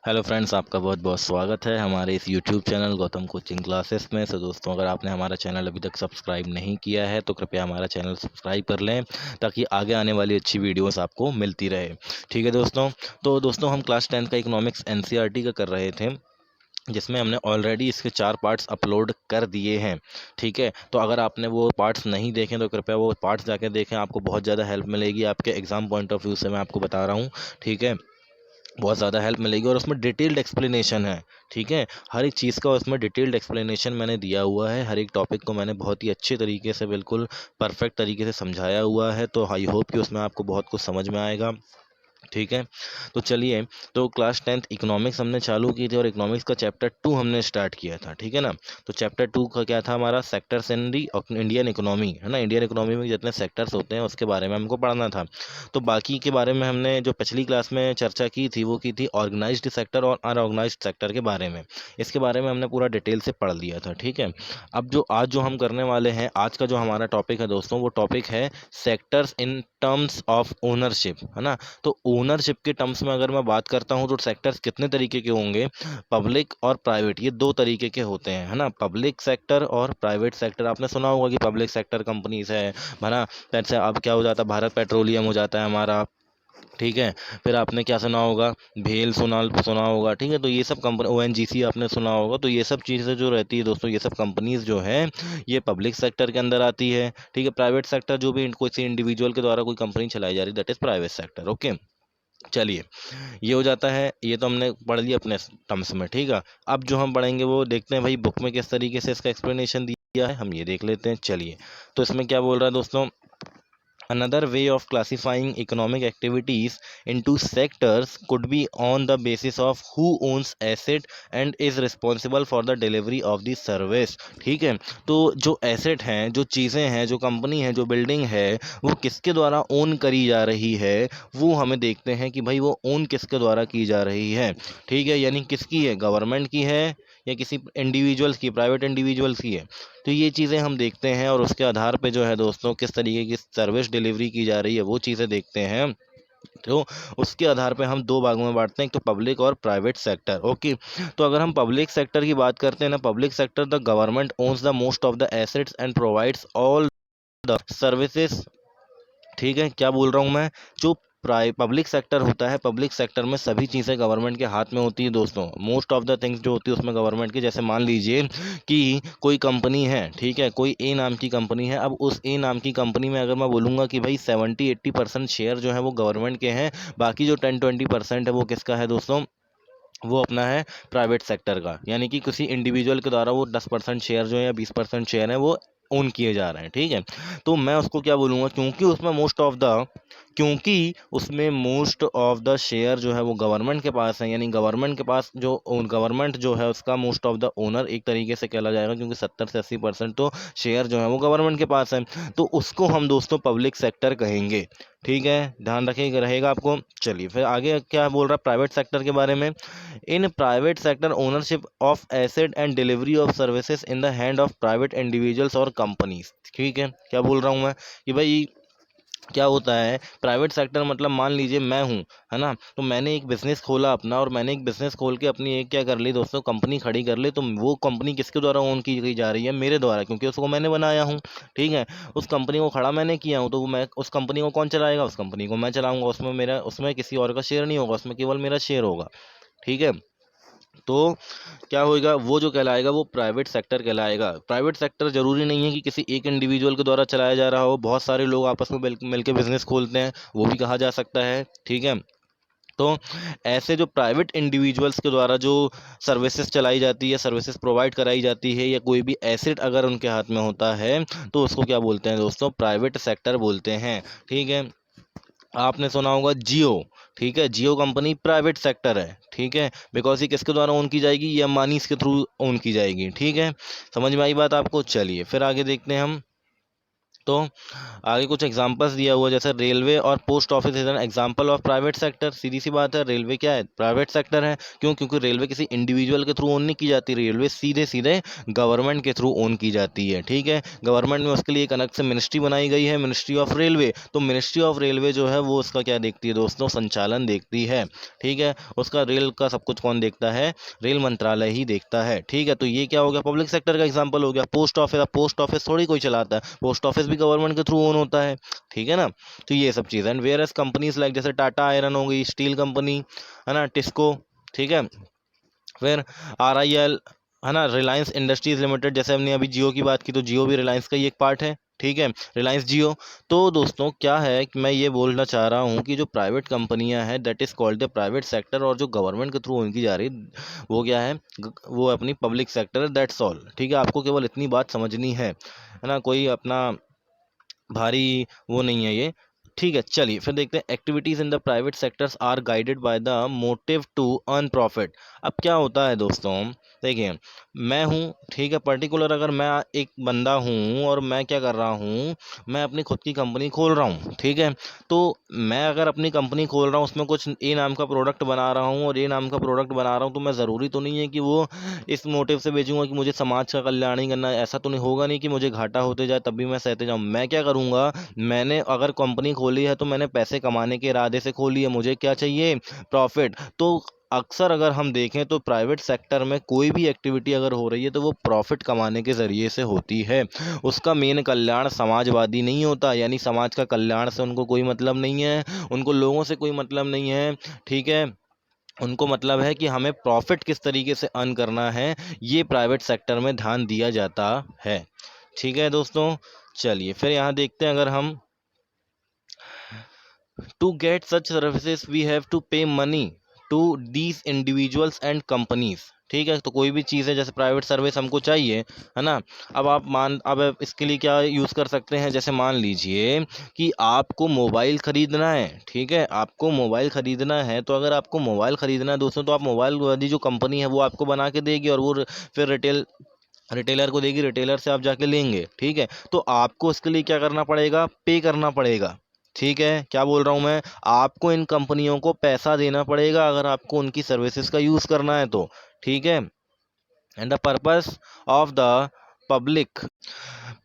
Hello friends, आपका बहुत बहुत स्वागत है हमारे इस YouTube channel Gautam coaching classes में। दोस्तों, अगर आपने हमारा चैनल अभी तक सब्सक्राइब नहीं किया है तो कृपया हमारा चैनल सब्सक्राइब कर लें ताकि आगे आने वाली अच्छी वीडियोस आपको मिलती रहे। ठीक है दोस्तों। तो दोस्तों, हम क्लास 10 का इकोनॉमिक्स एनसीईआरटी का कर रहे थे, जिसमें हमने ऑलरेडी इसके 4 पार्ट्स अपलोड कर दिए हैं। ठीक है, तो अगर आपने वो पार्ट्स नहीं देखे तो कृपया वो पार्ट्स जाके देखें, आपको बहुत ज़्यादा हेल्प मिलेगी आपके एग्ज़ाम पॉइंट ऑफ व्यू से, मैं आपको बता रहा हूँ। ठीक है, बहुत ज़्यादा हेल्प मिलेगी और उसमें डिटेल्ड एक्सप्लेनेशन है। ठीक है, हर एक चीज़ का उसमें डिटेल्ड एक्सप्लेनेशन मैंने दिया हुआ है। हर एक टॉपिक को मैंने बहुत ही अच्छे तरीके से, बिल्कुल परफेक्ट तरीके से समझाया हुआ है। तो आई होप कि उसमें आपको बहुत कुछ समझ में आएगा। ठीक है, तो चलिए। तो क्लास 10th इकोनॉमिक्स हमने चालू की थी और इकोनॉमिक्स का चैप्टर 2 हमने स्टार्ट किया था। ठीक है ना। तो चैप्टर 2 का क्या था हमारा? Sectors in the Indian economy, है ना। इंडियन इकोनॉमी में जितने सेक्टर्स होते हैं उसके बारे में हमको पढ़ना था। तो बाकी के बारे में हमने जो पिछली क्लास में चर्चा की थी वो की थी ऑर्गेनाइज्ड सेक्टर और अनऑर्गेनाइज्ड सेक्टर के बारे में। इसके बारे में हमने पूरा डिटेल से पढ़ लिया था। ठीक है, अब जो आज जो हम करने वाले हैं, आज का जो हमारा टॉपिक है दोस्तों, वो टॉपिक है sectors in terms of ownership, है ना। तो ओनरशिप के टर्म्स में अगर मैं बात करता हूँ तो सेक्टर्स कितने तरीके के होंगे? पब्लिक और प्राइवेट, ये दो तरीके के होते हैं, है ना। पब्लिक सेक्टर और प्राइवेट सेक्टर। आपने सुना होगा कि पब्लिक सेक्टर कंपनीज है ना। जैसे अब क्या हो जाता है, भारत पेट्रोलियम हो जाता है हमारा। ठीक है, फिर आपने क्या सुना होगा? भेल सुना सुना होगा। ठीक है, तो ये सब कंपनी, ओएनजीसी आपने सुना होगा। तो ये सब चीज़ें जो रहती है दोस्तों, ये सब कंपनीज जो है ये पब्लिक सेक्टर के अंदर आती है। ठीक है, प्राइवेट सेक्टर जो भी कोई सी इंडिविजुअल के द्वारा कोई कंपनी चलाई जा रही है, that is private sector. Okay, चलिए। ये हो जाता है, ये तो हमने पढ़ लिया अपने टर्म्स में। ठीक है, अब जो हम पढ़ेंगे वो देखते हैं भाई बुक में किस तरीके से इसका एक्सप्लेनेशन दिया है, हम ये देख लेते हैं। चलिए, तो इसमें क्या बोल रहा है दोस्तों? Another way of classifying economic activities into sectors could be on the basis of who owns asset and is responsible for the delivery of the service। ठीक है, तो जो एसेट हैं, जो चीज़ें हैं, जो कंपनी है, जो बिल्डिंग है, वो किसके द्वारा ओन करी जा रही है, वो हमें देखते हैं कि भाई वो ओन किसके द्वारा की जा रही है। ठीक है, यानी किसकी है? गवर्नमेंट की है या किसी इंडिविजुअल्स की, प्राइवेट इंडिविजुअल्स की है। तो ये चीज़ें हम देखते हैं और उसके आधार पे जो है दोस्तों, किस तरीके की सर्विस डिलीवरी की जा रही है वो चीज़ें देखते हैं। तो उसके आधार पे हम दो भागों में बांटते हैं, एक तो पब्लिक और प्राइवेट सेक्टर। ओके, तो अगर हम पब्लिक सेक्टर की बात करते हैं ना, public sector, the government owns the most of the assets and provides all the services. ठीक है, क्या बोल रहा हूँ मैं? जो पब्लिक सेक्टर होता है, पब्लिक सेक्टर में सभी चीज़ें गवर्नमेंट के हाथ में होती है दोस्तों। मोस्ट ऑफ द थिंग्स जो होती है उसमें गवर्नमेंट की। जैसे मान लीजिए कि कोई कंपनी है, ठीक है, कोई ए नाम की कंपनी है। अब उस ए नाम की कंपनी में अगर मैं बोलूँगा कि भाई 70-80% शेयर जो है वो गवर्नमेंट के हैं, बाकी जो 10-20% है वो किसका है दोस्तों? वो अपना है प्राइवेट सेक्टर का। यानी कि किसी इंडिविजुअल के द्वारा वो 10% शेयर जो है या 20% शेयर है वो ओन किए जा रहे हैं। ठीक है, तो मैं उसको क्या बोलूँगा? क्योंकि उसमें मोस्ट ऑफ द शेयर जो है वो गवर्नमेंट के पास है, यानी गवर्नमेंट के पास जो गवर्नमेंट जो है उसका मोस्ट ऑफ द ओनर एक तरीके से कहला जाएगा, क्योंकि 70 से 80% तो शेयर जो है वो गवर्नमेंट के पास है। तो उसको हम दोस्तों पब्लिक सेक्टर कहेंगे। ठीक है, ध्यान रखिएगा, रहेगा आपको। चलिए, फिर आगे क्या बोल रहा है प्राइवेट सेक्टर के बारे में? In private sector ownership of asset and delivery of services in the hand of private individuals और कंपनीज। ठीक है, क्या बोल रहा हूँ मैं कि भाई क्या होता है प्राइवेट सेक्टर? मतलब मान लीजिए मैं हूँ, है ना, तो मैंने एक बिजनेस खोला अपना, और मैंने एक बिजनेस खोल के अपनी एक क्या कर ली दोस्तों, कंपनी खड़ी कर ली। तो वो कंपनी किसके द्वारा ओन की गई जा रही है? मेरे द्वारा, क्योंकि उसको मैंने बनाया हूँ। ठीक है, उस कंपनी को खड़ा मैंने किया हूँ, तो वो मैं उस कंपनी को कौन चलाएगा? उस कंपनी को मैं चलाऊंगा। उसमें किसी और का शेयर नहीं होगा, उसमें केवल मेरा शेयर होगा। ठीक है, तो क्या होएगा? वो जो कहलाएगा वो प्राइवेट सेक्टर कहलाएगा। प्राइवेट सेक्टर जरूरी नहीं है कि किसी एक इंडिविजुअल के द्वारा चलाया जा रहा हो, बहुत सारे लोग आपस में मिलकर बिजनेस खोलते हैं, वो भी कहा जा सकता है। ठीक है, तो ऐसे जो प्राइवेट इंडिविजुअल्स के द्वारा जो सर्विसेज चलाई जाती है, सर्विसेज प्रोवाइड कराई जाती है, या कोई भी एसेट अगर उनके हाथ में होता है, तो उसको क्या बोलते हैं दोस्तों? प्राइवेट सेक्टर बोलते हैं। ठीक है, आपने सुना होगा जियो। ठीक है, जियो कंपनी प्राइवेट सेक्टर है। ठीक है, बिकॉज ये किसके द्वारा ओन की जाएगी? ये अंबानीज के थ्रू ओन की जाएगी। ठीक है, समझ में आई बात आपको? चलिए, फिर आगे देखते हैं हम। तो आगे कुछ एग्जांपल्स दिया हुआ है, जैसे रेलवे और post office is an example of private sector. सीधी सी बात है, रेलवे क्या है, प्राइवेट सेक्टर है। क्यों? क्योंकि रेलवे किसी इंडिविजुअल के थ्रू ओन नहीं की जाती, रेलवे सीधे सीधे गवर्नमेंट के थ्रू ओन की जाती है। ठीक है, गवर्नमेंट में उसके लिए एक अलग से मिनिस्ट्री बनाई गई है, मिनिस्ट्री ऑफ रेलवे। तो मिनिस्ट्री ऑफ रेलवे जो है वो उसका क्या देखती है दोस्तों, संचालन देखती है। ठीक है, उसका रेल का सब कुछ कौन देखता है, रेल मंत्रालय ही देखता है। ठीक है, तो ये क्या हो गया, पब्लिक सेक्टर का एग्जांपल हो गया। पोस्ट ऑफिस, अब पोस्ट ऑफिस थोड़ी कोई चलाता है, पोस्ट ऑफिस भी गवर्नमेंट के थ्रू ओन होता है। ठीक है ना, तो ये सब चीज़ and whereas companies like, जैसे टाटा आयरन हो गई, स्टील कंपनी है ना, टिस्को। ठीक है, फिर RIL है ना, रिलायंस इंडस्ट्रीज लिमिटेड, जैसे हमने अभी जियो की बात की, तो जियो भी रिलायंस का ही एक पार्ट है। ठीक है, रिलायंस जियो। तो दोस्तों क्या है कि मैं ये बोलना चाह रहा हूँ कि जो प्राइवेट कंपनियां हैं that is called the private sector, और जो गवर्नमेंट के थ्रू उनकी जा रही वो क्या है, वो अपनी पब्लिक सेक्टर, दैट्स ऑल। ठीक है, आपको केवल इतनी बात समझनी है ना, कोई अपना भारी वो नहीं है ये। ठीक है, चलिए फिर देखते हैं, activities in the private sectors are guided by the motive to earn profit. अब क्या होता है दोस्तों, देखिए मैं हूँ, ठीक है, पर्टिकुलर अगर मैं एक बंदा हूँ और मैं क्या कर रहा हूँ, मैं अपनी खुद की कंपनी खोल रहा हूँ। ठीक है, तो मैं अगर अपनी कंपनी खोल रहा हूँ, उसमें कुछ ए नाम का प्रोडक्ट बना रहा हूँ और ए नाम का प्रोडक्ट बना रहा हूँ, तो मैं ज़रूरी तो नहीं है कि वो इस मोटिव से बेचूंगा कि मुझे समाज का कल्याण ही करना है। ऐसा तो नहीं होगा नहीं कि मुझे घाटा होते जाए तब भी मैं सहते जाऊँ। मैं क्या करूँगा, मैंने अगर कंपनी खोली है तो मैंने पैसे कमाने के इरादे से खोली है, मुझे क्या चाहिए, प्रॉफिट। तो अक्सर अगर हम देखें तो प्राइवेट सेक्टर में कोई भी एक्टिविटी अगर हो रही है तो वो प्रॉफिट कमाने के ज़रिए से होती है। उसका मेन कल्याण समाजवादी नहीं होता, यानी समाज का कल्याण से उनको कोई मतलब नहीं है, उनको लोगों से कोई मतलब नहीं है। ठीक है, उनको मतलब है कि हमें प्रॉफिट किस तरीके से अर्न करना है, ये प्राइवेट सेक्टर में ध्यान दिया जाता है। ठीक है दोस्तों, चलिए फिर यहाँ देखते हैं, अगर हम to get such services we have to pay money to these individuals and companies. ठीक है, तो कोई भी चीज़ है जैसे प्राइवेट सर्विस हमको चाहिए, है ना। अब इसके लिए क्या यूज़ कर सकते हैं, जैसे मान लीजिए कि आपको मोबाइल ख़रीदना है। ठीक है, आपको मोबाइल ख़रीदना है, तो अगर आपको मोबाइल ख़रीदना है दोस्तों, तो आप मोबाइल वाली जो कंपनी है वो आपको बना के देगी और वो फिर रिटेलर को देगी, रिटेलर से आप जाके लेंगे। ठीक है, तो आपको इसके लिए क्या करना पड़ेगा, पे करना पड़ेगा। ठीक है, क्या बोल रहा हूँ मैं, आपको इन कंपनियों को पैसा देना पड़ेगा अगर आपको उनकी सर्विसेज का यूज़ करना है तो। ठीक है, and the of the public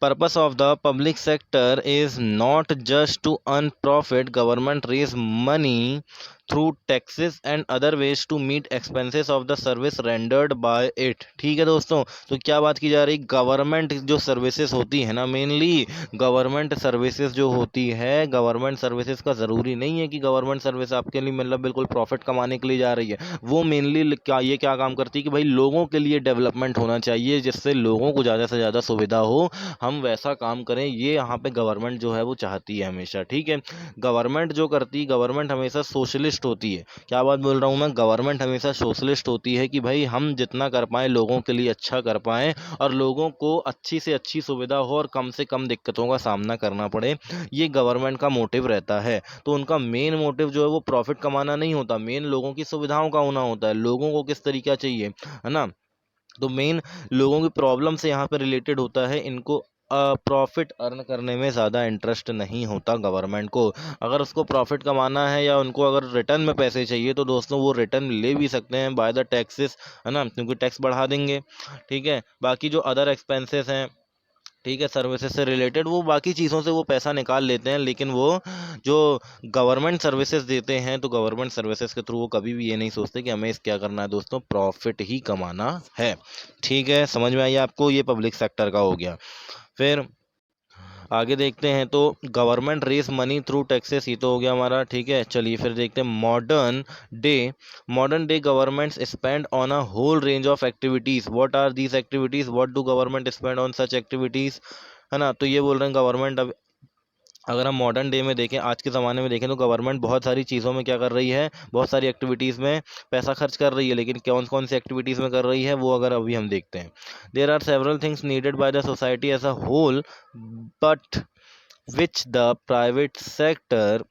purpose of the public sector is not just to earn profit. Government raise money through taxes and other ways to meet expenses of the service rendered by it। ठीक है दोस्तों, तो क्या बात की जा रही, government जो सर्विसेज होती है ना, मेनली गवर्नमेंट सर्विसेज जो होती है, गवर्नमेंट सर्विसेज का ज़रूरी नहीं है कि गवर्नमेंट सर्विस आपके लिए मतलब बिल्कुल प्रॉफिट कमाने के लिए जा रही है। वो मेनली क्या काम करती है कि भाई लोगों के लिए डेवलपमेंट होना चाहिए, जिससे लोगों को ज़्यादा से ज़्यादा सुविधा हो, हम वैसा काम करें, ये यहाँ पे गवर्नमेंट जो है वो चाहती है हमेशा। ठीक है, गवर्नमेंट जो करती है, गवर्नमेंट हमेशा सोशलिस्ट होती है। क्या बात बोल रहा हूँ मैं, गवर्नमेंट हमेशा सोशलिस्ट होती है कि भाई हम जितना कर पाएँ लोगों के लिए अच्छा कर पाएँ और लोगों को अच्छी से अच्छी सुविधा हो और कम से कम दिक्कतों का सामना करना पड़े, ये गवर्नमेंट का मोटिव रहता है। तो उनका मेन मोटिव जो है वो प्रॉफिट कमाना नहीं होता, मेन लोगों की सुविधाओं का होना होता है, लोगों को किस तरीका चाहिए, है ना। तो मेन लोगों की प्रॉब्लम से यहाँ पे रिलेटेड होता है, इनको प्रॉफिट अर्न करने में ज़्यादा इंटरेस्ट नहीं होता गवर्नमेंट को। अगर उसको प्रॉफिट कमाना है या उनको अगर रिटर्न में पैसे चाहिए तो दोस्तों वो रिटर्न ले भी सकते हैं बाय द टैक्सेस, है ना, क्योंकि टैक्स बढ़ा देंगे। ठीक है, बाकी जो अदर एक्सपेंसेस हैं, ठीक है, सर्विसेज से रिलेटेड, वो बाकी चीज़ों से वो पैसा निकाल लेते हैं, लेकिन वो जो गवर्नमेंट सर्विसेज देते हैं तो गवर्नमेंट सर्विसेज के थ्रू वो कभी भी ये नहीं सोचते कि हमें इस क्या करना है दोस्तों, प्रॉफिट ही कमाना है। ठीक है, समझ में आई आपको, ये पब्लिक सेक्टर का हो गया। फिर आगे देखते हैं, तो government raise money through taxes, ये तो हो गया हमारा। ठीक है, चलिए फिर देखते हैं modern day governments spend on a whole range of activities. What are these activities, what do government spend on such activities, है ना। तो ये बोल रहे हैं गवर्नमेंट, अब अगर हम मॉडर्न डे में देखें, आज के ज़माने में देखें, तो गवर्नमेंट बहुत सारी चीज़ों में क्या कर रही है, बहुत सारी एक्टिविटीज़ में पैसा खर्च कर रही है, लेकिन कौन कौन सी एक्टिविटीज़ में कर रही है वो अगर अभी हम देखते हैं। There are several things needed by the society as a whole, but which the private sector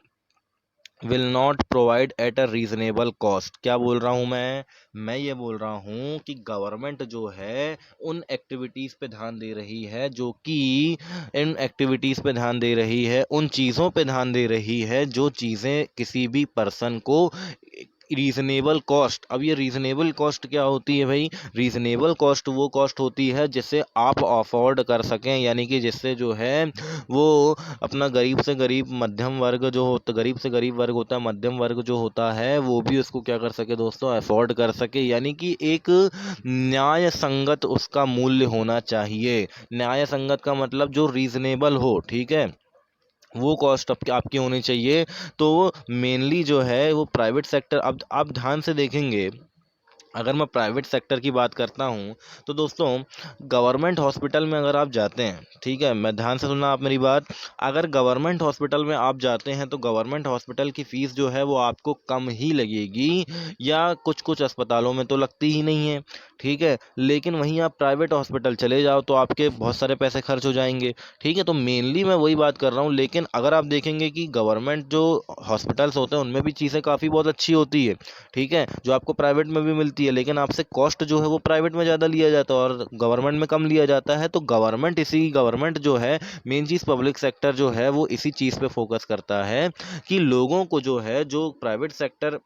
will not provide at a reasonable cost. क्या बोल रहा हूँ मैं ये बोल रहा हूँ कि गवर्नमेंट जो है उन एक्टिविटीज़ पे ध्यान दे रही है, जो कि इन एक्टिविटीज़ पे ध्यान दे रही है, उन चीज़ों पे ध्यान दे रही है जो चीज़ें किसी भी पर्सन को रीजनेबल कॉस्ट। अब ये रीजनेबल कॉस्ट क्या होती है भाई? रीजनेबल कॉस्ट वो कॉस्ट होती है जिससे आप अफोर्ड कर सकें, यानी कि जिससे जो है वो अपना गरीब से गरीब मध्यम वर्ग जो होता, गरीब से गरीब वर्ग होता है, मध्यम वर्ग जो होता है, वो भी उसको क्या कर सके दोस्तों? अफोर्ड कर सके। यानी कि एक न्याय संगत उसका मूल्य होना चाहिए। न्याय संगत का मतलब जो रीजनेबल हो, ठीक है, वो कॉस्ट आपकी होनी चाहिए। तो मेनली जो है वो प्राइवेट सेक्टर, अब आप ध्यान से देखेंगे, अगर मैं प्राइवेट सेक्टर की बात करता हूँ तो दोस्तों गवर्नमेंट हॉस्पिटल में अगर आप जाते हैं, ठीक है, मैं ध्यान से सुनना आप मेरी बात, अगर गवर्नमेंट हॉस्पिटल में आप जाते हैं तो गवर्नमेंट हॉस्पिटल की फ़ीस जो है वो आपको कम ही लगेगी, या कुछ कुछ अस्पतालों में तो लगती ही नहीं है, ठीक है। लेकिन वहीं आप प्राइवेट हॉस्पिटल चले जाओ तो आपके बहुत सारे पैसे खर्च हो जाएंगे, ठीक है। तो मेनली मैं वही बात कर रहा हूँ। लेकिन अगर आप देखेंगे कि गवर्नमेंट जो हॉस्पिटल्स होते हैं उनमें भी चीज़ें काफ़ी बहुत अच्छी होती है, ठीक है, जो आपको प्राइवेट में भी मिलती है, लेकिन आपसे कॉस्ट जो है वो प्राइवेट में ज़्यादा लिया जाता है और गवर्नमेंट में कम लिया जाता है। तो गवर्नमेंट जो है, मेन चीज़ पब्लिक सेक्टर जो है वो इसी चीज़ पे फोकस करता है कि लोगों को जो है, जो प्राइवेट सेक्टर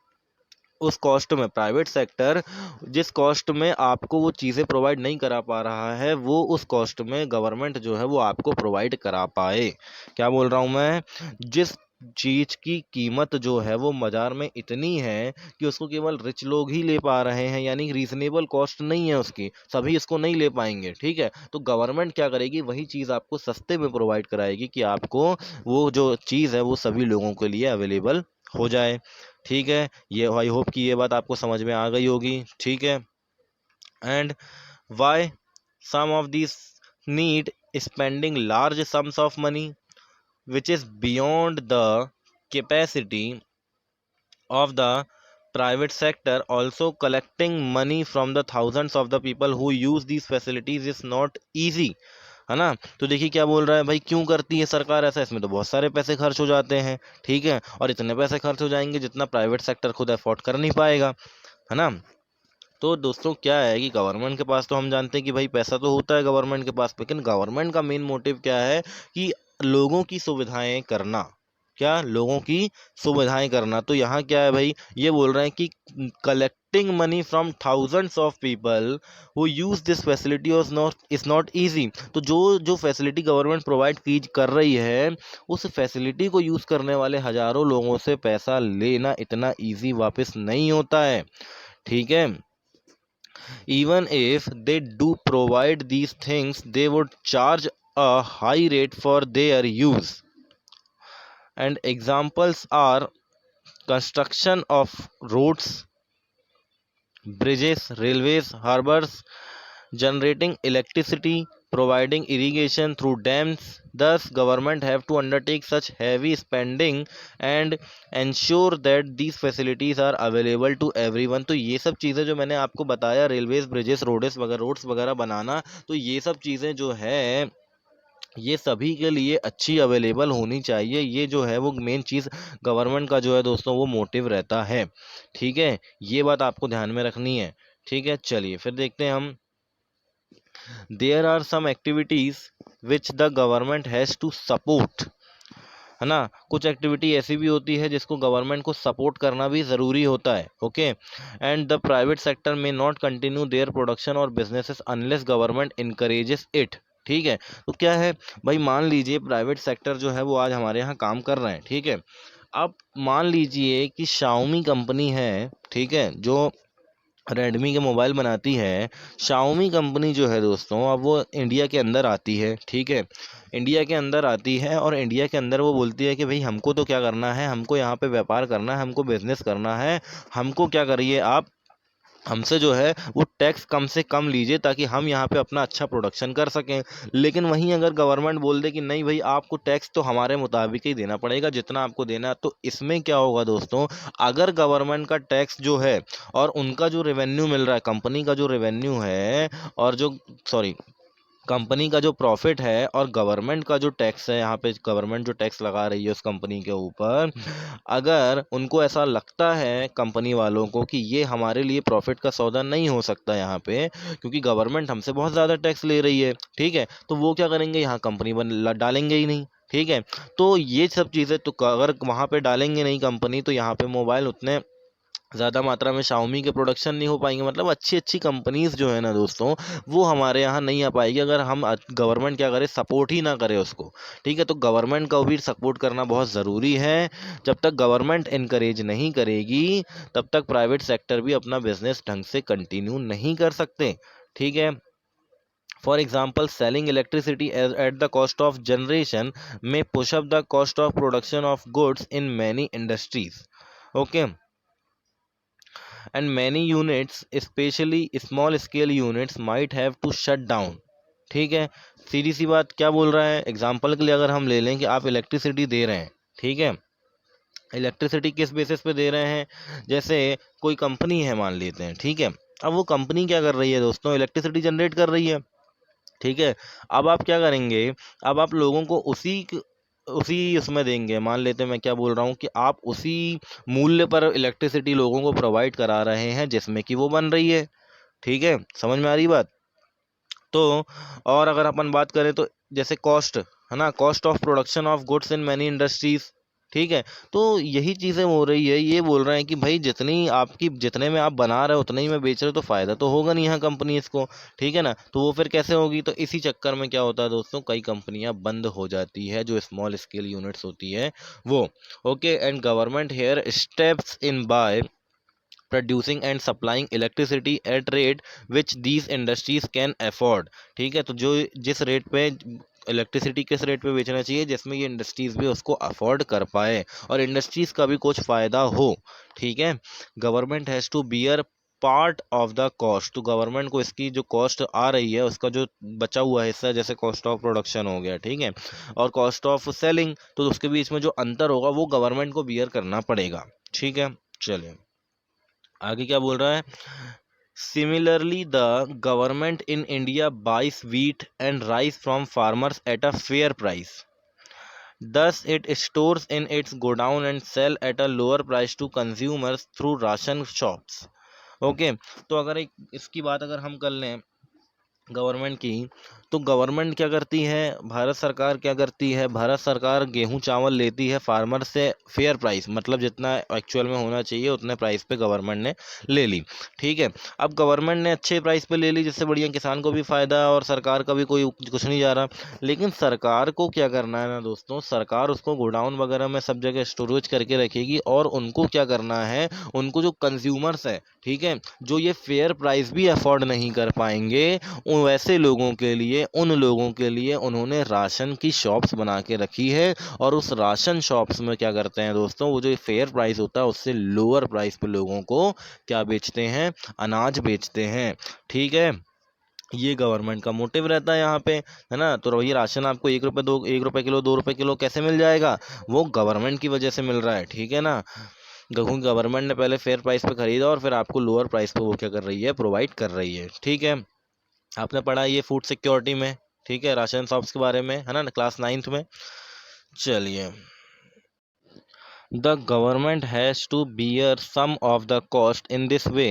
उस कॉस्ट में, प्राइवेट सेक्टर जिस कॉस्ट में आपको वो चीज़ें प्रोवाइड नहीं करा पा रहा है, वो उस कॉस्ट में गवर्नमेंट जो है वो आपको प्रोवाइड करा पाए। क्या बोल रहा हूँ मैं? जिस चीज़ की कीमत जो है वो बाजार में इतनी है कि उसको केवल रिच लोग ही ले पा रहे हैं, यानी रीजनेबल कॉस्ट नहीं है उसकी, सभी इसको नहीं ले पाएंगे, ठीक है। तो गवर्नमेंट क्या करेगी? वही चीज़ आपको सस्ते में प्रोवाइड कराएगी कि आपको वो जो चीज़ है वो सभी लोगों के लिए अवेलेबल हो जाए, ठीक है। ये आई होप कि ये बात आपको समझ में आ गई होगी, ठीक है। And why some of this need spending large sums of money which is beyond the capacity of the private sector. Also collecting money from the thousands of the people who use these facilities is not easy, है ना। तो देखिए क्या बोल रहा है भाई, क्यों करती है सरकार ऐसा? इसमें तो बहुत सारे पैसे खर्च हो जाते हैं, ठीक है, और इतने पैसे खर्च हो जाएंगे जितना प्राइवेट सेक्टर खुद अफोर्ड कर नहीं पाएगा, है ना। तो दोस्तों क्या है कि गवर्नमेंट के पास तो हम जानते हैं कि भाई पैसा तो होता है गवर्नमेंट के पास, लेकिन गवर्नमेंट का मेन मोटिव क्या है कि लोगों की सुविधाएं करना। क्या? लोगों की सुविधाएं करना। तो यहाँ क्या है भाई, ये बोल रहे हैं कि collecting money from thousands of people who use this facility is not easy. तो जो जो फैसिलिटी गवर्नमेंट प्रोवाइड की कर रही है, उस फैसिलिटी को यूज करने वाले हजारों लोगों से पैसा लेना इतना ईजी वापस नहीं होता है, ठीक है। Even if they do provide these things, they would charge a high rate for their use. And examples are construction of roads, bridges, railways, harbors, generating electricity, providing irrigation through dams. Thus government have to undertake such heavy spending and ensure that these facilities are available to everyone. तो ये सब चीज़ें जो मैंने आपको बताया, railways, bridges, roads वगैरह बनाना, तो ये सब चीज़ें जो है ये सभी के लिए अच्छी अवेलेबल होनी चाहिए। ये जो है वो मेन चीज़ गवर्नमेंट का जो है दोस्तों वो मोटिव रहता है, ठीक है। ये बात आपको ध्यान में रखनी है, ठीक है। चलिए फिर देखते हैं हम। There are some activities which the government has to support, है ना। कुछ एक्टिविटी ऐसी भी होती है जिसको गवर्नमेंट को सपोर्ट करना भी ज़रूरी होता है, okay. And the private sector में नॉट कंटिन्यू देयर प्रोडक्शन और businesses unless government encourages it, ठीक है। तो क्या है भाई, मान लीजिए प्राइवेट सेक्टर जो है वो आज हमारे यहाँ काम कर रहे हैं, ठीक है। अब मान लीजिए कि शाओमी कंपनी है, ठीक है, जो रेडमी के मोबाइल बनाती है। शाओमी कंपनी जो है दोस्तों, अब वो इंडिया के अंदर आती है, ठीक है। इंडिया के अंदर आती है और इंडिया के अंदर वो बोलती है कि भाई हमको तो क्या करना है, हमको यहाँ पे व्यापार करना है, हमको बिजनेस करना है, हमको क्या करिए आप, हमसे जो है वो टैक्स कम से कम लीजिए ताकि हम यहाँ पे अपना अच्छा प्रोडक्शन कर सकें। लेकिन वहीं अगर गवर्नमेंट बोल दे कि नहीं भाई आपको टैक्स तो हमारे मुताबिक ही देना पड़ेगा जितना आपको देना है, तो इसमें क्या होगा दोस्तों, अगर गवर्नमेंट का टैक्स जो है और उनका जो रेवेन्यू मिल रहा है, कंपनी का जो रेवेन्यू है, और जो सॉरी कंपनी का जो प्रॉफिट है और गवर्नमेंट का जो टैक्स है, यहाँ पे गवर्नमेंट जो टैक्स लगा रही है उस कंपनी के ऊपर, अगर उनको ऐसा लगता है कंपनी वालों को कि ये हमारे लिए प्रॉफिट का सौदा नहीं हो सकता यहाँ पे, क्योंकि गवर्नमेंट हमसे बहुत ज़्यादा टैक्स ले रही है, ठीक है, तो वो क्या करेंगे, यहाँ कंपनी डालेंगे ही नहीं, ठीक है। तो ये सब चीज़ें तो अगर वहाँ पे डालेंगे नहीं कंपनी, तो यहाँ पे मोबाइल उतने ज़्यादा मात्रा में शाओमी के प्रोडक्शन नहीं हो पाएंगे, मतलब अच्छी अच्छी कंपनीज जो है ना दोस्तों, वो हमारे यहाँ नहीं आ पाएगी अगर हम गवर्नमेंट क्या करे, सपोर्ट ही ना करे उसको, ठीक है। तो गवर्नमेंट का भी सपोर्ट करना बहुत ज़रूरी है। जब तक गवर्नमेंट इनकरेज नहीं करेगी, तब तक प्राइवेट सेक्टर भी अपना बिजनेस ढंग से कंटिन्यू नहीं कर सकते, ठीक है। For example, selling electricity at the cost of generation may push up the cost of production of goods in many industries, okay, and many units, especially small scale units, might have to shut down, ठीक है। सीधी सी बात क्या बोल रहा है, example के लिए अगर हम ले लें कि आप इलेक्ट्रिसिटी दे रहे हैं, ठीक है, इलेक्ट्रिसिटी किस बेसिस पे दे रहे हैं, जैसे कोई कंपनी है मान लेते हैं, ठीक है। अब वो कंपनी क्या कर रही है दोस्तों, इलेक्ट्रिसिटी जनरेट कर रही है, ठीक है। अब आप क्या करेंगे, अब आप लोगों को उसी उसमें देंगे, मान लेते हैं मैं क्या बोल रहा हूँ कि आप उसी मूल्य पर इलेक्ट्रिसिटी लोगों को प्रोवाइड करा रहे हैं जिसमें कि वो बन रही है, ठीक है, समझ में आ रही बात। तो और अगर अपन बात करें तो जैसे कॉस्ट है ना, cost of production of goods in many industries, ठीक है। तो यही चीज़ें हो रही है, ये बोल रहे हैं कि भाई जितने में आप बना रहे हो उतने ही में बेच रहे हो, तो फ़ायदा तो होगा नहीं यहाँ कंपनीज को, ठीक है ना। तो वो फिर कैसे होगी, तो इसी चक्कर में क्या होता है दोस्तों, कई कंपनियां बंद हो जाती है जो स्मॉल स्केल यूनिट्स होती है वो, okay. And government here steps in by producing and supplying electricity at rate which these industries can afford, ठीक है। तो जो जिस रेट पे इलेक्ट्रिसिटी किस रेट पे बेचना चाहिए जिसमें ये इंडस्ट्रीज भी उसको अफोर्ड कर पाए और इंडस्ट्रीज का भी कुछ फ़ायदा हो, ठीक है। Government has to bear part of the cost, तो गवर्नमेंट को इसकी जो कॉस्ट आ रही है उसका जो बचा हुआ हिस्सा, जैसे कॉस्ट ऑफ प्रोडक्शन हो गया, ठीक है, और कॉस्ट ऑफ सेलिंग, तो उसके बीच में जो अंतर होगा वो गवर्नमेंट को बियर करना पड़ेगा, ठीक है। चलिए आगे क्या बोल रहा है, similarly the government in India बाइस wheat and rice from farmers at a fair price, thus it stores in its godown and sell at a lower price to consumers through ration shops, okay. तो अगर एक इसकी बात अगर हम कर लें गवर्नमेंट की, तो गवर्नमेंट क्या करती है, भारत सरकार क्या करती है, भारत सरकार गेहूं चावल लेती है फार्मर से फेयर प्राइस, मतलब जितना एक्चुअल में होना चाहिए उतने प्राइस पे गवर्नमेंट ने ले ली, ठीक है। अब गवर्नमेंट ने अच्छे प्राइस पे ले ली जिससे बढ़िया किसान को भी फ़ायदा और सरकार का भी कोई कुछ नहीं जा रहा, लेकिन सरकार को क्या करना है ना दोस्तों, सरकार उसको गोडाउन वगैरह में सब जगह स्टोरेज करके रखेगी और उनको क्या करना है, उनको जो कंज्यूमर्स है, ठीक है, जो ये फेयर प्राइस भी अफोर्ड नहीं कर पाएंगे, वैसे लोगों के लिए, उन लोगों के लिए उन्होंने राशन की शॉप्स बना के रखी है और उस राशन शॉप्स में क्या करते हैं दोस्तों, वो जो फेयर प्राइस होता है उससे लोअर प्राइस पे लोगों को क्या बेचते हैं, अनाज बेचते हैं, ठीक है। ये गवर्नमेंट का मोटिव रहता है यहाँ पे, है ना। तो वही राशन आपको 1 रुपये किलो 2 रुपये किलो कैसे मिल जाएगा, वो गवर्नमेंट की वजह से मिल रहा है, ठीक है ना। गेहूँ गवर्नमेंट ने पहले फेयर प्राइस पे खरीदा और फिर आपको लोअर प्राइस पे वो क्या कर रही है, प्रोवाइड कर रही है, ठीक है। आपने पढ़ा ये फूड सिक्योरिटी में, ठीक है, राशन शॉप्स के बारे में, है ना, क्लास 9th में। चलिए, the government has to bear some of the cost in this way,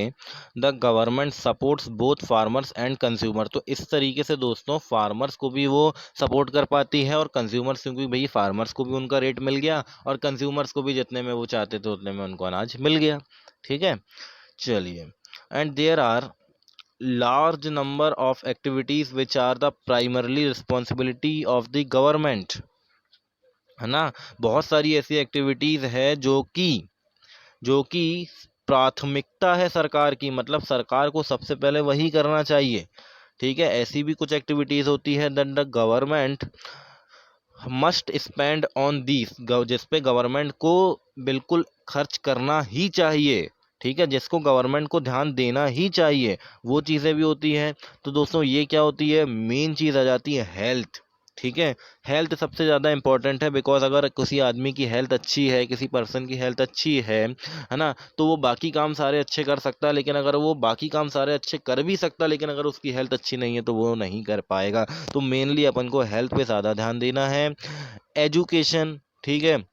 the government supports both farmers and consumer, तो इस तरीके से दोस्तों फार्मर्स को भी वो सपोर्ट कर पाती है और कंज्यूमर्स को भी, भाई फार्मर्स को भी उनका रेट मिल गया और कंज्यूमर्स को भी जितने में वो चाहते थे उतने में उनको अनाज मिल गया, ठीक है। चलिए, and there are large number of activities which are the primarily responsibility of the government, है ना। बहुत सारी ऐसी एक्टिविटीज़ है जो कि प्राथमिकता है सरकार की, मतलब सरकार को सबसे पहले वही करना चाहिए, ठीक है। ऐसी भी कुछ एक्टिविटीज़ होती है that the government must spend on these, जिस पे गवर्नमेंट को बिल्कुल खर्च करना ही चाहिए, ठीक है, जिसको गवर्नमेंट को ध्यान देना ही चाहिए, वो चीज़ें भी होती हैं। तो दोस्तों ये क्या होती है, मेन चीज़ आ जाती है हेल्थ, ठीक है। हेल्थ सबसे ज़्यादा इंपॉर्टेंट है, बिकॉज अगर किसी आदमी की हेल्थ अच्छी है, किसी पर्सन की हेल्थ अच्छी है ना, तो वो बाकी काम सारे अच्छे कर सकता है। लेकिन अगर वो बाकी काम सारे अच्छे कर भी सकता, लेकिन अगर उसकी हेल्थ अच्छी नहीं है तो वो नहीं कर पाएगा। तो मेनली अपन को हेल्थ पे ज़्यादा ध्यान देना है। एजुकेशन, ठीक है।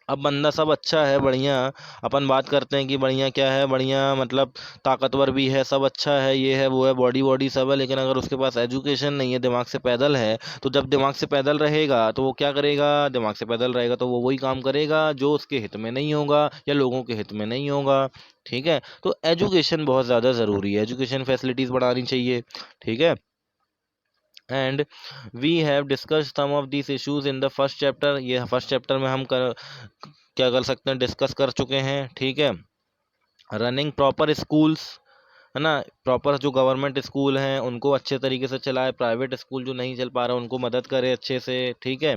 अब बंदा सब अच्छा है, बढ़िया। अपन बात करते हैं कि बढ़िया क्या है, बढ़िया मतलब ताकतवर भी है, सब अच्छा है, ये है वो है, बॉडी बॉडी सब है, लेकिन अगर उसके पास एजुकेशन नहीं है, दिमाग से पैदल है, तो जब दिमाग से पैदल रहेगा तो वो क्या करेगा, दिमाग से पैदल रहेगा तो वो वही काम करेगा जो उसके हित में नहीं होगा या लोगों के हित में नहीं होगा। ठीक है। तो एजुकेशन बहुत ज़्यादा ज़रूरी है, एजुकेशन फैसिलिटीज़ बढ़ानी चाहिए। ठीक है। And we have discuss some of this issues in the first chapter. ये फर्स्ट चैप्टर में हम क्या कर सकते हैं, डिस्कस कर चुके हैं। ठीक है। रनिंग प्रॉपर स्कूल्स, है ना, प्रॉपर जो गवर्नमेंट स्कूल हैं उनको अच्छे तरीके से चलाए, प्राइवेट स्कूल जो नहीं चल पा रहा उनको मदद करे अच्छे से। ठीक है।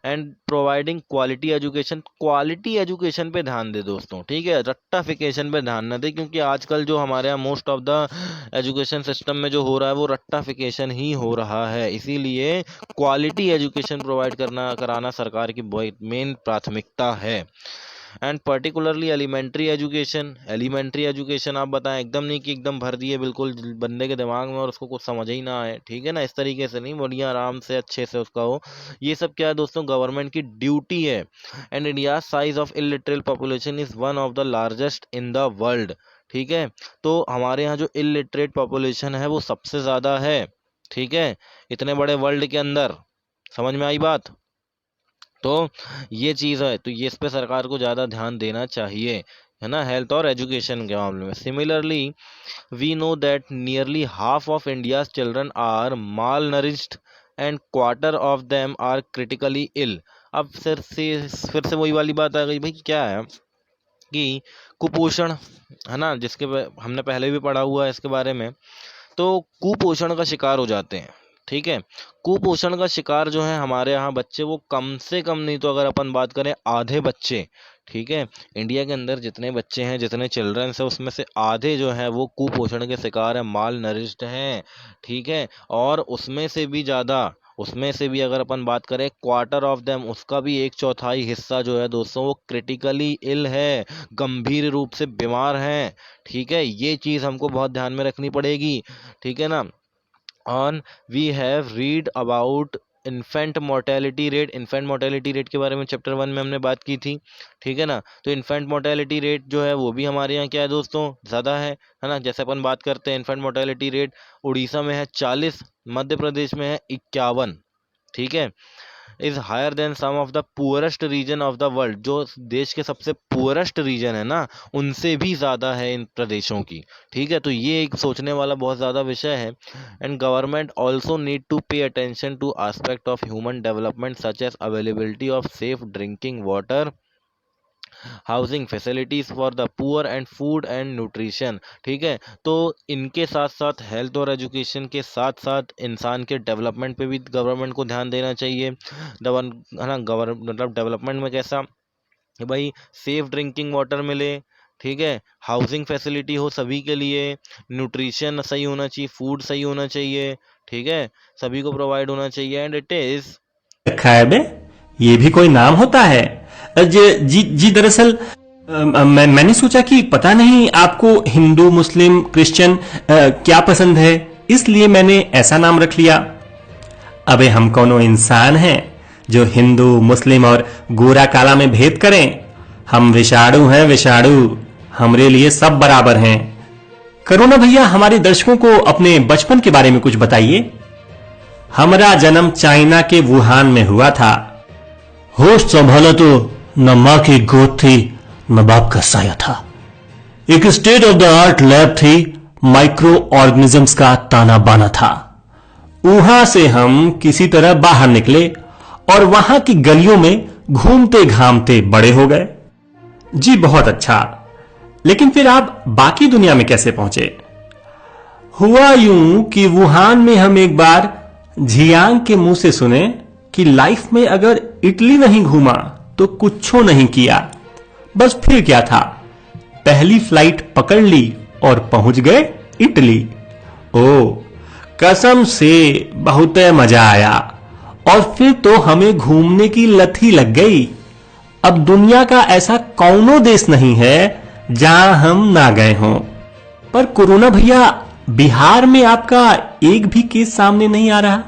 And providing quality education, quality education पे ध्यान दे दोस्तों। ठीक है। रट्टाफिकेशन पे ध्यान ना दे, क्योंकि आजकल जो हमारे यहाँ most of the education system में जो हो रहा है वो रट्टाफिकेशन ही हो रहा है। इसीलिए क्वालिटी एजुकेशन प्रोवाइड करना कराना सरकार की बहुत मेन प्राथमिकता है। And particularly elementary education, elementary education आप बताएं, एकदम नहीं कि एकदम भर दिए बिल्कुल बंदे के दिमाग में और उसको कुछ समझ ही ना आए। ठीक है ना, इस तरीके से नहीं, बढ़िया आराम से अच्छे से उसका हो। ये सब क्या है दोस्तों, गवर्नमेंट की ड्यूटी है। And India size of illiterate population is one of the largest in the world. ठीक है। तो हमारे यहाँ जो इलिटरेट पॉपुलेशन है वो सबसे ज़्यादा है। ठीक है। इतने बड़े वर्ल्ड के अंदर, समझ में आई बात। तो ये चीज़ है, तो ये इस पे सरकार को ज़्यादा ध्यान देना चाहिए, है ना, हेल्थ और एजुकेशन के मामले में। Similarly we know that nearly half of India's children are malnourished and quarter of them are critically ill. अब फिर से वही वाली बात आ गई भाई, क्या है कि कुपोषण, है ना, हमने पहले भी पढ़ा हुआ है इसके बारे में। तो कुपोषण का शिकार हो जाते हैं। ठीक है। कुपोषण का शिकार जो है हमारे यहाँ बच्चे, वो कम से कम नहीं तो अगर अपन बात करें आधे बच्चे, ठीक है, इंडिया के अंदर जितने बच्चे हैं, जितने चिल्ड्रंस हैं, उसमें से आधे जो है वो कुपोषण के शिकार है, माल नरिश्ड हैं। ठीक है। और उसमें से भी अगर अपन बात करें क्वार्टर ऑफ देम, उसका भी एक चौथाई हिस्सा जो है दोस्तों वो क्रिटिकली इल है, गंभीर रूप से बीमार हैं। ठीक है। ये चीज़ हमको बहुत ध्यान में रखनी पड़ेगी। ठीक है ना। On we have read about infant mortality rate, infant mortality rate के बारे में चैप्टर 1 में हमने बात की थी। ठीक है ना। तो इन्फेंट मोर्टेलिटी रेट जो है वो भी हमारे यहाँ क्या है दोस्तों, ज़्यादा है ना। जैसे अपन बात करते हैं इन्फेंट मोर्टेलिटी रेट, उड़ीसा में है 40, मध्य प्रदेश में है 51। ठीक है। Is higher than some of the poorest region of the world, जो देश के सबसे पुअरेस्ट रीजन है ना, उनसे भी ज़्यादा है इन प्रदेशों की। ठीक है। तो ये एक सोचने वाला बहुत ज़्यादा विषय है। And government also need to pay attention to aspect of human development such as availability of safe drinking water, housing facilities for the poor and food and nutrition. ठीक है। तो इनके साथ साथ हेल्थ और एजुकेशन के साथ साथ इंसान के डेवलपमेंट पे भी गवर्नमेंट को ध्यान देना चाहिए। है ना, मतलब डेवलपमेंट में कैसा कि भाई सेफ ड्रिंकिंग वाटर मिले, ठीक है, हाउसिंग फैसिलिटी हो सभी के लिए, न्यूट्रिशन सही होना चाहिए, फूड सही होना चाहिए। ठीक है। सभी को प्रोवाइड होना चाहिए। एंड इट इज़ रखा है बे, ये भी कोई नाम होता है? जी जी, दरअसल मैंने सोचा कि पता नहीं आपको हिंदू मुस्लिम क्रिश्चियन क्या पसंद है, इसलिए मैंने ऐसा नाम रख लिया। अबे हम कौनो इंसान हैं जो हिंदू मुस्लिम और गोरा काला में भेद करें? हम विषाणु हैं, विषाणु, हमरे लिए सब बराबर हैं। करुणा भैया, हमारे दर्शकों को अपने बचपन के बारे में कुछ बताइए। हमारा जन्म चाइना के वुहान में हुआ था। होश संभाला तो न मां की गोद थी न बाप का साया था। एक state of the art lab थी, माइक्रो ऑर्गेनिजम्स का ताना बाना था। वहां से हम किसी तरह बाहर निकले और वहां की गलियों में घूमते घामते बड़े हो गए। जी बहुत अच्छा, लेकिन फिर आप बाकी दुनिया में कैसे पहुंचे? हुआ यूं कि वुहान में हम एक बार झियांग के मुंह से सुने कि लाइफ में अगर इटली नहीं घूमा तो कुछो नहीं किया। बस फिर क्या था, पहली फ्लाइट पकड़ ली और पहुंच गए इटली। ओ कसम से बहुत मजा आया। और फिर तो हमें घूमने की लत ही लग गई। अब दुनिया का ऐसा कौनो देश नहीं है जहां हम ना गए हों। पर कोरोना भैया, बिहार में आपका एक भी केस सामने नहीं आ रहा।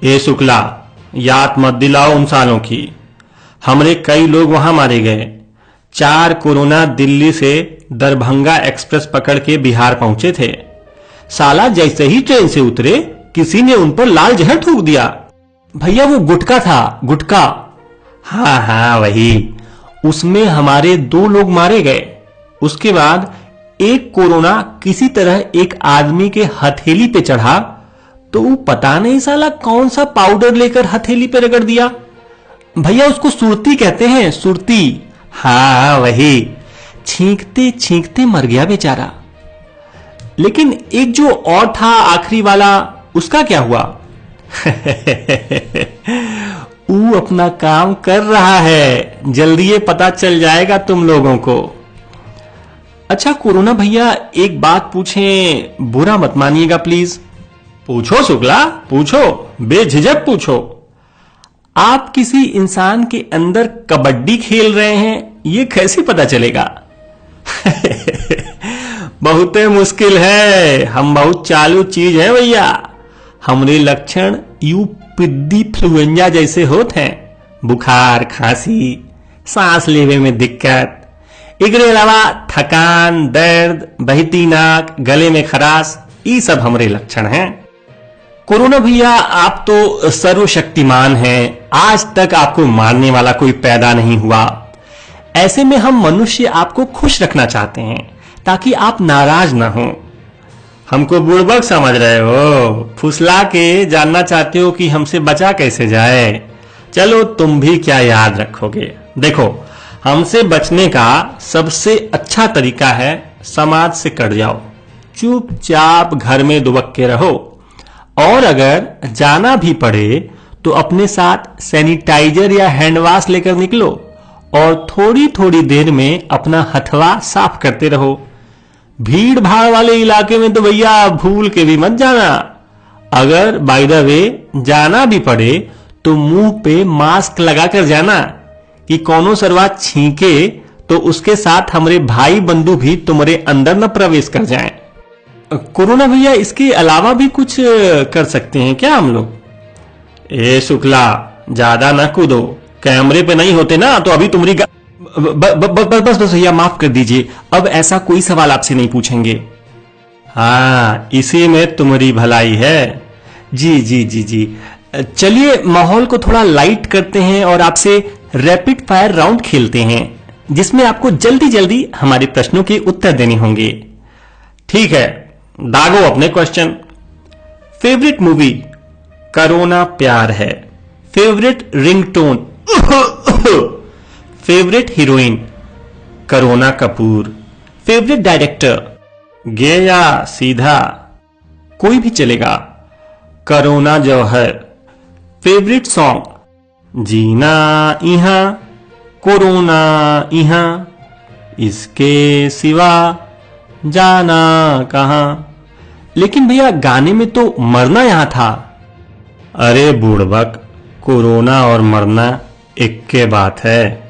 ए शुक्ला, याद मत दिलाओ उन सालों की। हमरे कई लोग वहां मारे गए। 4 कोरोना दिल्ली से दरभंगा एक्सप्रेस पकड़ के बिहार पहुंचे थे। साला जैसे ही ट्रेन से उतरे किसी ने उन पर लाल जहर थूक दिया। भैया वो गुटखा था, गुटखा। हाँ हाँ वही। उसमें हमारे 2 लोग मारे गए। उसके बाद एक कोरोना किसी तरह एक आदमी के हथेली पे चढ़ा तो वो पता नहीं साला कौन सा पाउडर लेकर हथेली पे रगड़ दिया। भैया उसको सुरती कहते हैं, सुरती। हाँ वही। छींकते छींकते मर गया बेचारा। लेकिन एक जो और था आखिरी वाला, उसका क्या हुआ? वो अपना काम कर रहा है, जल्दी ये पता चल जाएगा तुम लोगों को। अच्छा कोरोना भैया, एक बात पूछें, बुरा मत मानिएगा प्लीज। पूछो शुक्ला, पूछो, बेझिझक पूछो। आप किसी इंसान के अंदर कबड्डी खेल रहे हैं, ये कैसे पता चलेगा? बहुत मुश्किल है, हम बहुत चालू चीज है भैया। हमरे लक्षण यू पिद्दी फ्लुएंजा जैसे होते हैं। बुखार, खांसी, सांस लेवे में दिक्कत, एकरे अलावा थकान, दर्द, बहती नाक, गले में खराश, ये सब हमरे लक्षण हैं। कोरोना भैया, आप तो सर्वशक्तिमान हैं, आज तक आपको मारने वाला कोई पैदा नहीं हुआ। ऐसे में हम मनुष्य आपको खुश रखना चाहते हैं ताकि आप नाराज ना हो। हमको बुड़बक समझ रहे हो? फुसला के जानना चाहते हो कि हमसे बचा कैसे जाए? चलो तुम भी क्या याद रखोगे। देखो, हमसे बचने का सबसे अच्छा तरीका है समाज से कट जाओ, चुपचाप घर में दुबक के रहो, और अगर जाना भी पड़े तो अपने साथ सैनिटाइजर या हैंड वॉश लेकर निकलो और थोड़ी थोड़ी देर में अपना हथवा साफ करते रहो। भीड़ भाड़ वाले इलाके में तो भैया भूल के भी मत जाना। अगर बाय द वे जाना भी पड़े तो मुंह पे मास्क लगाकर जाना कि कोनो सरवा छींके तो उसके साथ हमारे भाई बंधु भी तुम्हारे अंदर न प्रवेश कर जाएं। कोरोना भैया, इसके अलावा भी कुछ कर सकते हैं क्या हम लोग? ए शुक्ला, ज्यादा ना कूदो, कैमरे पे नहीं होते ना तो अभी तुम्हारी बस भैया माफ कर दीजिए, अब ऐसा कोई सवाल आपसे नहीं पूछेंगे। हाँ, इसी में तुम्हारी भलाई है। जी जी जी जी। चलिए माहौल को थोड़ा लाइट करते हैं और आपसे रैपिड फायर राउंड खेलते हैं जिसमें आपको जल्दी जल्दी हमारे प्रश्नों के उत्तर देने होंगे। ठीक है, दागो अपने क्वेश्चन। Favourite movie? करोना प्यार है। Favourite ringtone? Favourite heroine? करोना कपूर। Favourite director? गे या सीधा कोई भी चलेगा। करोना जौहर। Favourite song? जीना इहां, कोरोना इहां, इसके सिवा जाना कहां। लेकिन भैया गाने में तो मरना यहां था। अरे बुड़बक, कोरोना और मरना एक के बात है।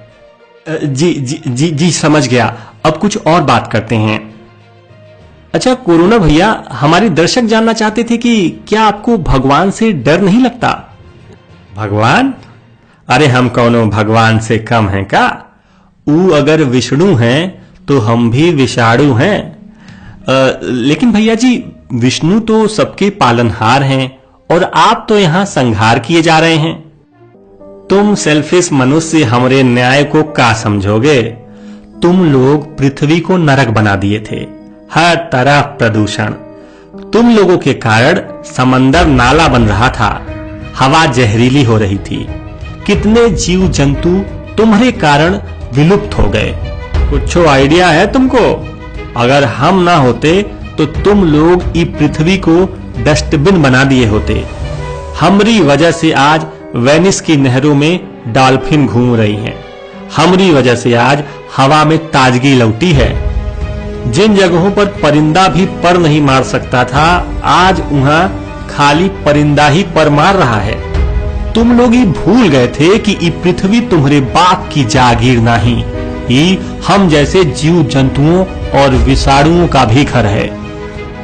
जी जी जी जी समझ गया। अब कुछ और बात करते हैं। अच्छा कोरोना भैया, हमारे दर्शक जानना चाहते थे कि क्या आपको भगवान से डर नहीं लगता? भगवान? अरे हम कौनो भगवान से कम हैं का? ऊ अगर विष्णु हैं तो हम भी विषाणु हैं। लेकिन भैया जी, विष्णु तो सबके पालनहार हैं और आप तो यहां संहार किए जा रहे हैं। तुम सेल्फिश मनुष्य हमरे न्याय को क्या समझोगे? तुम लोग पृथ्वी को नरक बना दिए थे, हर तरफ प्रदूषण। तुम लोगों के कारण समंदर नाला बन रहा था, हवा जहरीली हो रही थी, कितने जीव जंतु तुम्हारे कारण विलुप्त हो गए। कुछ आइडिया है तुमको? अगर हम ना होते तो तुम लोग इस पृथ्वी को डस्टबिन बना दिए होते। हमारी वजह से आज वेनिस की नहरों में डॉल्फिन घूम रही हैं। हमारी वजह से आज हवा में ताजगी लौटी है। जिन जगहों पर परिंदा भी पर नहीं मार सकता था, आज वहां खाली परिंदा ही पर मार रहा है। तुम लोग ही भूल गए थे कि ये पृथ्वी तुम्हारे बाप की जागीर नहीं, ये हम जैसे जीव जंतुओं और विषाणुओं का भी घर है।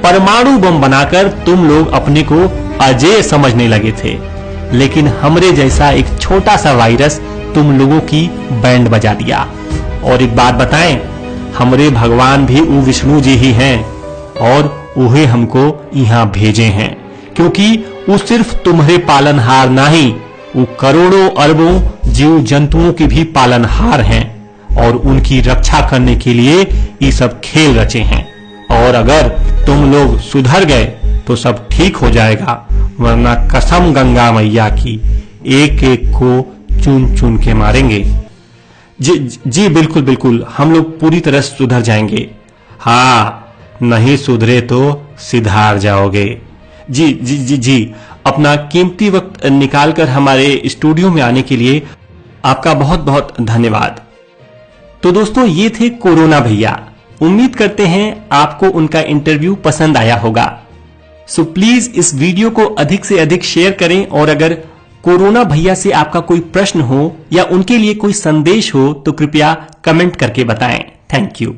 परमाणु बम बनाकर तुम लोग अपने को अजय समझने लगे थे, लेकिन हमरे जैसा एक छोटा सा वायरस तुम लोगों की बैंड बजा दिया। और एक बात बताएं, हमरे भगवान भी वो विष्णु जी ही हैं और उहे हमको यहाँ भेजे हैं, क्योंकि वो सिर्फ तुम्हारे पालनहार नहीं, वो करोड़ों अरबों जीव जंतुओं के भी पालनहार हैं और उनकी रक्षा करने के लिए ये सब खेल रचे हैं। और अगर तुम लोग सुधर गए तो सब ठीक हो जाएगा, वरना कसम गंगा मैया की एक एक को चुन चुन के मारेंगे। जी बिल्कुल बिल्कुल, हम लोग पूरी तरह सुधर जाएंगे। हाँ, नहीं सुधरे तो सिधार जाओगे। जी जी जी जी, अपना कीमती वक्त निकालकर हमारे स्टूडियो में आने के लिए आपका बहुत बहुत धन्यवाद। तो दोस्तों, ये थे कोरोना भैया। उम्मीद करते हैं आपको उनका इंटरव्यू पसंद आया होगा। सो प्लीज इस वीडियो को अधिक से अधिक शेयर करें, और अगर कोरोना भैया से आपका कोई प्रश्न हो या उनके लिए कोई संदेश हो तो कृपया कमेंट करके बताएं। Thank you.